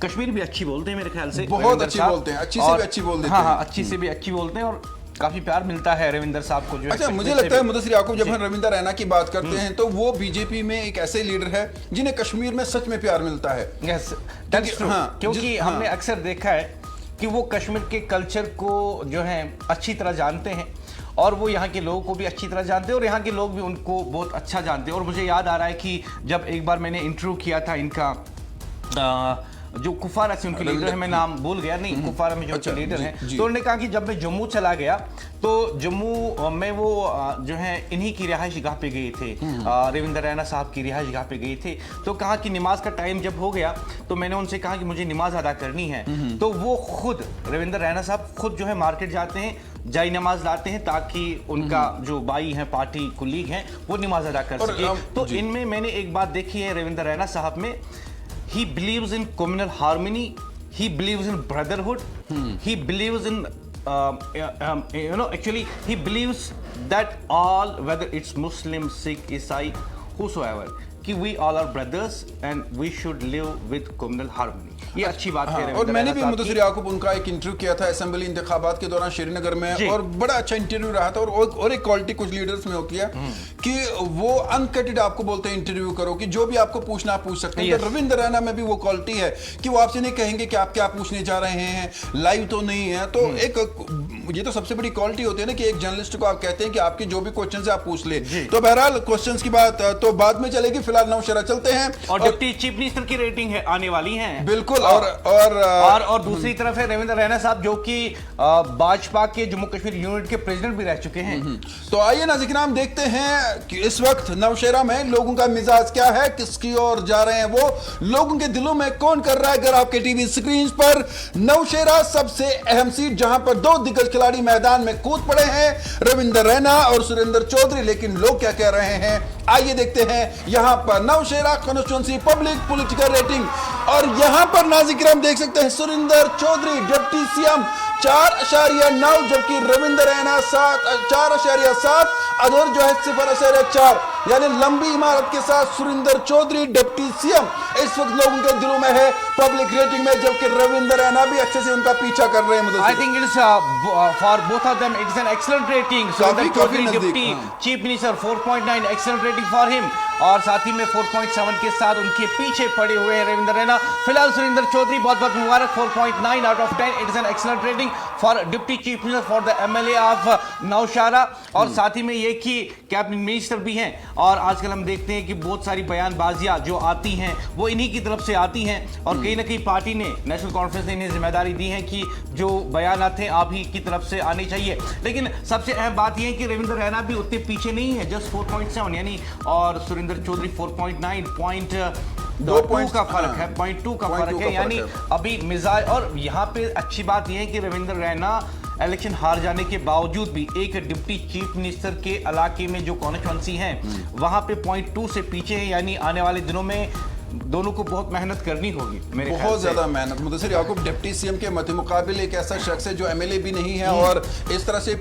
कश्मीर भी अच्छी बोलते हैं मेरे ख्याल से।
बहुत अच्छी बोलते हैं, अच्छी से भी अच्छी बोल देते हैं।
हाँ, अच्छी से भी अच्छी बोलते हैं और काफी प्यार मिलता है रविंदर साहब को जो
अच्छा, मुझे लगता है मुदस्सिर याकूब जब हम रविंद्र रैना की बात करते हैं तो वो बीजेपी में एक ऐसे लीडर है जिन्हें कश्मीर में सच में प्यार मिलता है।
Yes, that's true. क्योंकि हमने अक्सर देखा है कि वो कश्मीर के कल्चर को जो है अच्छी तरह जानते हैं और वो यहाँ के लोगों को भी अच्छी तरह जानते हैं और यहाँ के लोग भी उनको बहुत अच्छा जानते हैं। और मुझे याद आ रहा है कि जब एक बार मैंने इंटरव्यू किया था इनका जो कुफवारा से उनके लीडर है, मैं नाम भूल गया, नहीं कुफवारा में जो उनके लीडर हैं, तो उन्होंने कहा कि जब मैं जम्मू चला गया तो जम्मू में वो जो है इन्हीं की रिहाइश गाह पे गए थे, रविंद्र रैना साहब की रिहाइश गाह पे गए थे। तो कहा कि नमाज का टाइम जब हो गया तो मैंने उनसे कहा कि मुझे नमाज अदा करनी है, तो वो खुद रविंद्र रैना साहब खुद जो है मार्केट जाते हैं, जाई नमाज लाते हैं ताकि उनका जो भाई हैं, पार्टी कुलीग हैं, वो नमाज अदा कर सके। तो इनमें मैंने एक बात देखी है रविंद्र रैना साहब में, he believes in communal harmony, he believes in brotherhood, he believes in actually he believes that all, whether it's Muslim, Sikh, Isai, whosoever, कि we all are brothers and we should live with communal harmony। ये अच्छी बात है।
और मैंने भी मुदस्सिर याकूब उनका एक इंटरव्यू किया था असेंबली इंतखाबात के दौरान श्रीनगर में, और बड़ा अच्छा इंटरव्यू रहा था। और एक क्वालिटी कुछ लीडर्स में होती है कि वो अनकटेड आपको बोलते हैं इंटरव्यू करो, कि जो भी आपको पूछना आप पूछ सकते हैं। तो रविंद्र रैना में भी वो क्वालिटी है कि वो आपसे नहीं कहेंगे कि आप क्या पूछने जा रहे हैं, लाइव तो नहीं है। तो एक ये तो सबसे बड़ी क्वालिटी होती है ना कि एक जर्नलिस्ट को आप कहते हैं कि आपके जो भी क्वेश्चन है आप पूछ ले। तो बहरहाल क्वेश्चंस की बात तो बाद में चलेगी, फिलहाल नौशेरा चलते हैं।
और डिप्टी चीफ मिनिस्टर की रेटिंग है आने वाली है,
बिल्कुल। और
दूसरी तरफ है रविंद्र रैना साहब जो कि भाजपा के जम्मू कश्मीर यूनिट के प्रेसिडेंट भी रह चुके हैं।
तो आइए नाज़रीन हम देखते हैं कि इस वक्त नौशेरा में लोगों का मिजाज क्या है, किसकी ओर जा रहे हैं वो, लोगों के दिलों में कौन कर रहा है। अगर आपके टीवी स्क्रीन पर नौशेरा सबसे अहम सीट जहां पर दो दिग्गज खिलाड़ी मैदान में कूद पड़े हैं, रविंद्र रैना और सुरिंदर चौधरी, लेकिन लोग क्या कह रहे हैं आइए देखते हैं। यहां पर Naushera constituency public political rating, और यहां पर नाज़रीन हम देख सकते हैं सुरिंदर चौधरी डिप्टी सीएम 4.9, जबकि रविंद्र रैना 4.7, अदर जो है 0.4, यानी लंबी इमारत के साथ सुरिंदर चौधरी डिप्टी सीएम इस वक्त लोगों के दिलों में है पब्लिक रेटिंग में, जबकि रविंद्र रैना भी अच्छे से उनका पीछा कर रहे हैं।
I think it's for both of them it's an excellent rating. Surinder Chaudhary deputy chief minister 4.9, excellent rating for him, और साथ ही में 4.7 के साथ उनके पीछे पड़े हुए हैं रविंद्र रैना। फिलहाल सुरिंदर चौधरी बहुत बहुत मुबारक, 4.9 out of 10, it is an excellent rating for deputy chief minister for the MLA of Naushera. और साथ ही में ये कि कैबिनेट मिनिस्टर भी हैं, और आजकल हम देखते हैं कि बहुत सारी बयानबाजियां जो आती हैं वो इन्हीं की तरफ से आती हैं, और कहीं ना कहीं पार्टी ने, नेशनल कॉन्फ्रेंस ने इन्हें जिम्मेदारी दी है कि जो बयानात हैं आप ही की तरफ से आने चाहिए। लेकिन सबसे अहम बात यह है कि रविंद्र रैना भी उतने पीछे नहीं है, जस्ट 4.7 यानी, और सुरिंदर चौधरी 4.9, 0.2 का फर्क है, 0.2 का फर्क है, यानी अभी मिजाज। और यहाँ पे अच्छी बात यह है कि रविंद्र रैना इलेक्शन हार जाने के बावजूद भी एक डिप्टी चीफ मिनिस्टर के इलाके में जो कॉन्स्टिट्यूएंसी है वहां पे 0.2 से पीछे है, यानी आने वाले दिनों में दोनों को बहुत मेहनत करनी होगी मेरे ख्याल से।
बहुत ज्यादा मेहनत। मुदस्सिर याकूब डिप्टी सीएम के मध्य मुकाबले एक ऐसा शख्स है जो एमएलए भी नहीं है, और इस तरह से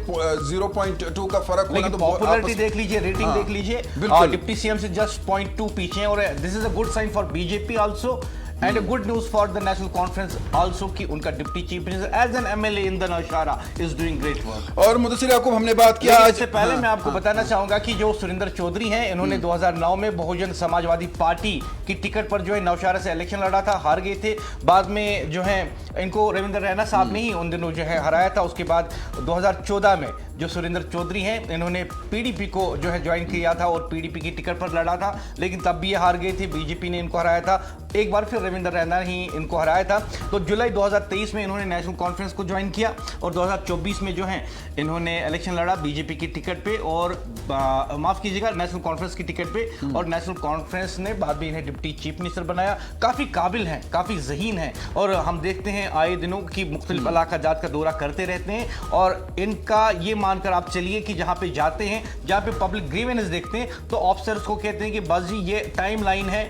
0.2 का फर्क होना, तो
पॉपुलैरिटी देख लीजिए, रेटिंग देख लीजिए, डिप्टी सीएम से जस्ट 0.2 पीछे हैं, और this is a good sign for BJP also and a good news for the National Conference also कि उनका deputy chief minister as an MLA in the Naushera is doing great work.
और मुदस्सिर याकूब हमने बात किया आज
इससे पहले मैं आपको बताना चाहूंगा कि जो सुरिंदर चौधरी हैं, इन्होंने 2009 में बहुजन समाजवादी पार्टी की टिकट पर जो है नौशेरा से इलेक्शन लड़ा था, हार गए थे। बाद में जो है इनको रविंद्र रैना साहब ने ही उन दिनों जो है हराया था। उसके बाद 2014 में जो सुरेंद्र चौधरी हैं, इन्होंने पीडीपी को जो है ज्वाइन किया था और पीडीपी की टिकट पर लड़ा था, लेकिन तब भी ये हार गए थे। बीजेपी ने इनको हराया था, एक बार फिर रविंद्र रैना ही इनको हराया था। तो जुलाई 2023 में इन्होंने नेशनल कॉन्फ्रेंस को ज्वाइन किया और 2024 में जो है इन्होंने इलेक्शन लड़ा बीजेपी की टिकट पे और माफ कीजिएगा नेशनल कॉन्फ्रेंस की टिकट पे, और नेशनल कॉन्फ्रेंस ने बाद में इन्हें डिप्टी चीफ मिनिस्टर बनाया। काफी काबिल हैं, काफी ज़हीन हैं और हम देखते हैं आए दिनों की मुख्तलिफ इलाका जात का दौरा करते रहते हैं। और इनका ये मानकर आप चलिए कि जहां पे जाते हैं, जहां पे पब्लिक ग्रीवेंस देखते हैं, तो ऑफिसर्स को कहते हैं कि बस जी ये टाइम लाइन है,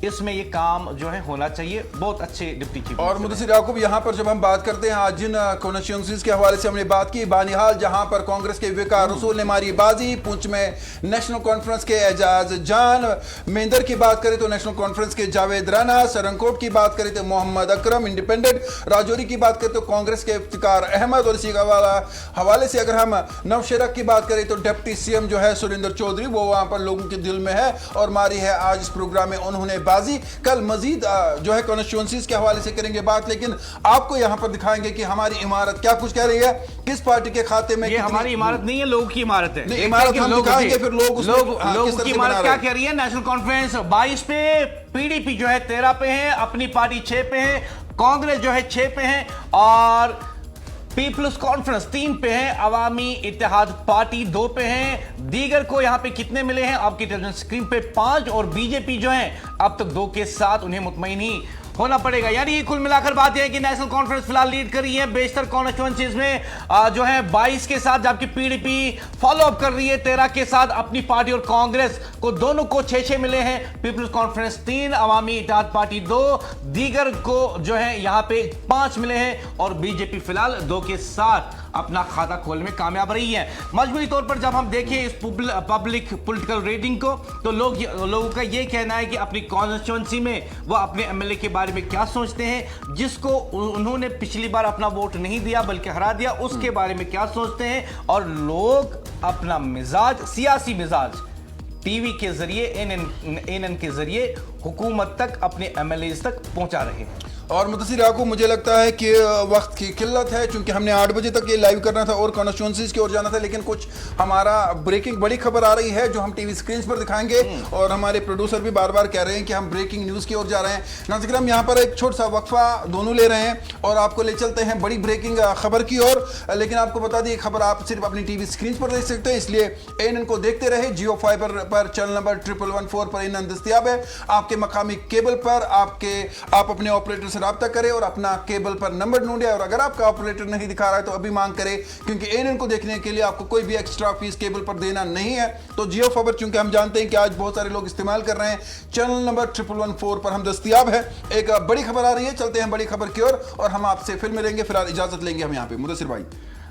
इसमें ये काम जो है होना चाहिए। बहुत अच्छे डिप्टी चीफ।
और मुदस्सिर याकूब, यहाँ पर जब हम बात करते हैं आज जिन कॉन्स्टिट्यूंसीज के हवाले से हमने बात की, बानिहाल जहां पर कांग्रेस के विकार रसूल ने मारी बाजी, पुंछ में नेशनल कॉन्फ्रेंस के एजाज जान, मेंदर की बात करें तो नेशनल कॉन्फ्रेंस के जावेद राना, सरंगकोट की बात करें तो मोहम्मद अकरम इंडिपेंडेंट, राजौरी की बात करें तो कांग्रेस के इफ्तिकार अहमद, और इसी हवाले से अगर हम नौशेरा की बात करें तो डिप्टी सीएम जो है सुरेंद्र चौधरी, वो वहां पर लोगों के दिल में है और मारी है आज इस प्रोग्राम में उन्होंने बाजी। कल मजीद जो है कॉन्स्टिट्यूंसीज के हवाले से करेंगे बात, लेकिन आपको यहां पर दिखाएंगे कि हमारी इमारत क्या कुछ कह रही है, किस पार्टी के खाते में।
ये हमारी इमारत नहीं है, लोगों की इमारत है।
इमारत हम दिखाएंगे, फिर
लोगों की इमारत क्या कह रही है। नेशनल कॉन्फ्रेंस 22 पे, पीडीपी जो है 13 पे है, अपनी पार्टी 6 पे है, कांग्रेस जो है 6 पे है और पीपल्स कॉन्फ्रेंस 3 पे है, अवामी इत्तेहाद पार्टी 2 पे है। दीगर को यहां पे कितने मिले हैं आपकी टेलीविजन स्क्रीन पे 5, और बीजेपी जो है अब तक 2 के साथ उन्हें मुतमईन ही होना पड़ेगा। यानी कुल मिलाकर बात यह है कि नेशनल कॉन्फ्रेंस फिलहाल लीड कर रही है बेशतर कॉन्स्टिट्यूंसीज में जो है 22 के साथ, जबकि पीडीपी फॉलो अप कर रही है 13 के साथ अपनी पार्टी, और कांग्रेस को दोनों को 6-6 मिले हैं। पीपल्स कॉन्फ्रेंस 3, अवामी इत्तेहाद पार्टी 2, दीगर को जो है यहां पे 5 मिले हैं और बीजेपी फिलहाल 2 के साथ अपना खाता खोलने में कामयाब रही है। मजबूरी तौर पर जब हम देखें इस पब्लिक पॉलिटिकल रेटिंग को, तो लोगों का यह कहना है कि अपनी कॉन्स्टिट्यूंसी में वो अपने एमएलए के बारे में क्या सोचते हैं, जिसको उन्होंने पिछली बार अपना वोट नहीं दिया बल्कि हरा दिया, उसके बारे में क्या सोचते हैं, और लोग अपना मिजाज, सियासी मिजाज टीवी के जरिए, एनएन के जरिए हुकूमत तक, अपने एमएलए तक पहुंचा रहे हैं।
और मुदस्सिर याकूब, मुझे लगता है कि वक्त की किल्लत है, क्योंकि हमने 8 बजे तक ये लाइव करना था और कॉन्स्टिट्यूंसीज की ओर जाना था, लेकिन कुछ हमारा ब्रेकिंग बड़ी खबर आ रही है जो हम टीवी स्क्रीन पर दिखाएंगे और हमारे प्रोड्यूसर भी बार बार कह रहे हैं कि हम ब्रेकिंग न्यूज़ की ओर जा रहे हैं। नाज़रीन, हम यहाँ पर एक छोटा सा वक्फा दोनों ले रहे हैं और आपको ले चलते हैं बड़ी ब्रेकिंग खबर की ओर। लेकिन आपको बता दी, खबर आप सिर्फ अपनी टीवी स्क्रीन पर देख सकते हैं, इसलिए एएनएन को देखते रहे। जियो फाइबर पर चैनल नंबर 1114 पर एएनएन दस्तयाब है। आपके मकामी केबल पर आप अपने ऑपरेटर से रब्ता करें और अपना केबल पर नंबर ढूंढे, और अगर आपका ऑपरेटर नहीं दिखा रहा है तो अभी मांग करें, क्योंकि एएनएन को देखने के लिए आपको कोई भी एक्स्ट्रा फीस केबल पर देना नहीं है। तो जियो फाइबर, चूंकि हम जानते हैं कि आज बहुत सारे लोग इस्तेमाल कर रहे हैं, चैनल नंबर 1114 पर हम दस्तयाब है। एक बड़ी खबर आ रही है, चलते हैं बड़ी खबर की ओर और हम आपसे फिर मिलेंगे। फिलहाल इजाजत लेंगे हम यहाँ पे। मुदस्सिर भाई,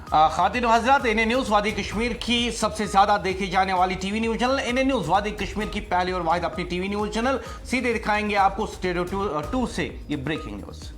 खातिन हजरात, एनएन न्यूज वादी कश्मीर की सबसे ज्यादा देखी जाने वाली TV news channel NN news Wadi Kashmir की पहली और वाहिद अपनी टीवी न्यूज चैनल, सीधे दिखाएंगे आपको स्टूडियो 2 से ये ब्रेकिंग न्यूज।